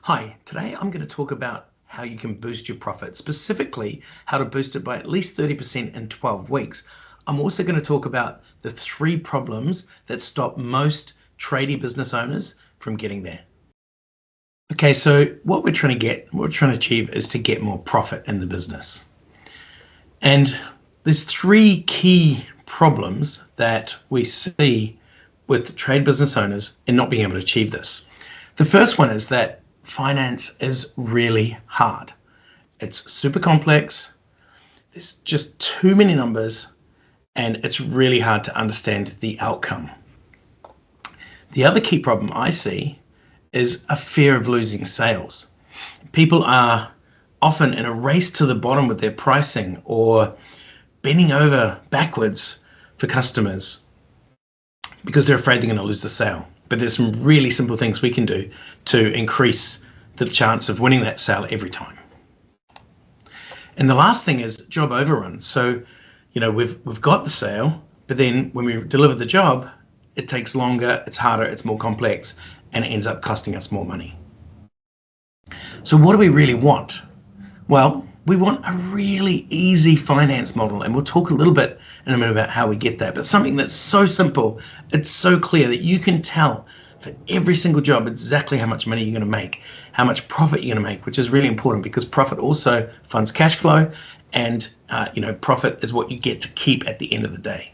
Hi, today I'm going to talk about how you can boost your profit, specifically how to boost it by at least 30% in 12 weeks. I'm also going to talk about the 3 problems that stop most tradie business owners from getting there. Okay, so what we're trying to achieve is to get more profit in the business. And there's 3 key problems that we see with trade business owners in not being able to achieve this. The first one is that finance is really hard. It's super complex. There's just too many numbers, and it's really hard to understand the outcome. The other key problem I see is a fear of losing sales. People are often in a race to the bottom with their pricing or bending over backwards for customers because they're afraid they're going to lose the sale. But there's some really simple things we can do to increase the chance of winning that sale every time. And the last thing is job overruns. So, we've got the sale, but then when we deliver the job, it takes longer, it's harder, it's more complex, and it ends up costing us more money. So what do we really want? Well, we want a really easy finance model, and we'll talk a little bit in a minute about how we get that, but something that's so simple, it's so clear that you can tell for every single job exactly how much money you're going to make, how much profit you're going to make, which is really important because profit also funds cash flow, and profit is what you get to keep at the end of the day.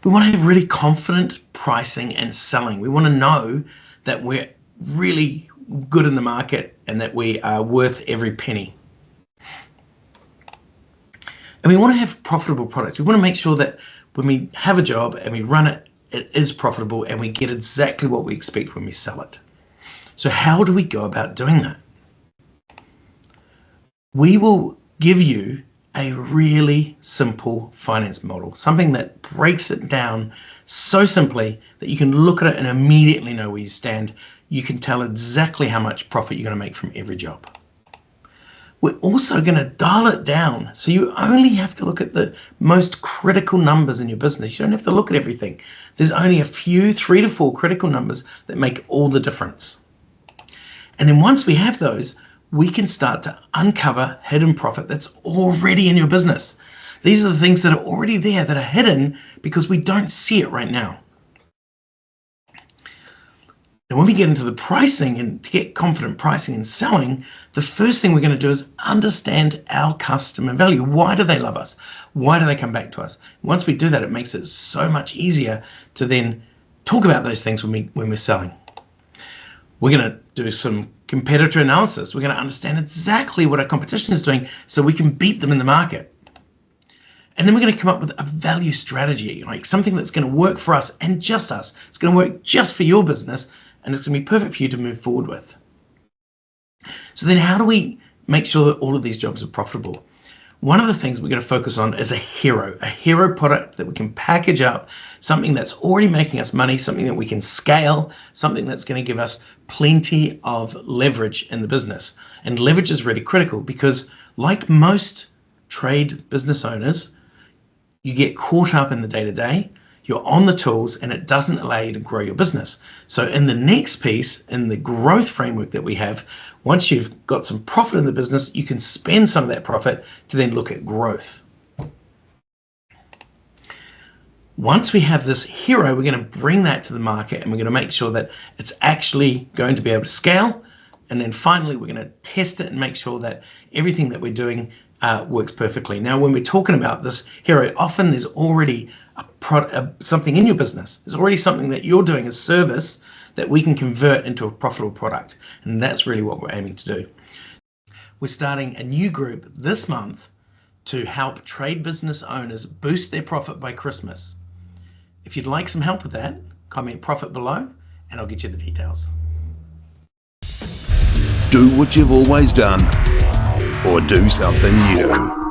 We want to have really confident pricing and selling. We want to know that we're really good in the market and that we are worth every penny. And we want to have profitable products. We want to make sure that when we have a job and we run it, it is profitable and we get exactly what we expect when we sell it. So how do we go about doing that? We will give you a really simple finance model, something that breaks it down so simply that you can look at it and immediately know where you stand. You can tell exactly how much profit you're going to make from every job. We're also going to dial it down, so you only have to look at the most critical numbers in your business. You don't have to look at everything. There's only a few, 3 to 4 critical numbers that make all the difference. And then once we have those, we can start to uncover hidden profit that's already in your business. These are the things that are already there, that are hidden because we don't see it right now. Now, when we get into the pricing and to get confident pricing and selling, the first thing we're going to do is understand our customer value. Why do they love us? Why do they come back to us? Once we do that, it makes it so much easier to then talk about those things when we're selling. We're going to do some competitor analysis. We're going to understand exactly what our competition is doing so we can beat them in the market. And then we're going to come up with a value strategy, like something that's going to work for us and just us. It's going to work just for your business, and it's going to be perfect for you to move forward with. So then how do we make sure that all of these jobs are profitable? One of the things we're going to focus on is a hero product that we can package up, something that's already making us money, something that we can scale, something that's going to give us plenty of leverage in the business. And leverage is really critical because, like most trade business owners, you get caught up in the day-to-day, you're on the tools, and it doesn't allow you to grow your business. So in the next piece, in the growth framework that we have, once you've got some profit in the business, you can spend some of that profit to then look at growth. Once we have this hero, we're going to bring that to the market and we're going to make sure that it's actually going to be able to scale. And then finally, we're going to test it and make sure that everything that we're doing works perfectly. Now, when we're talking about this hero, often there's already something in your business. There's already something that you're doing as service that we can convert into a profitable product. And that's really what we're aiming to do. We're starting a new group this month to help trade business owners boost their profit by Christmas. If you'd like some help with that, comment profit below and I'll get you the details. Do what you've always done, or do something new.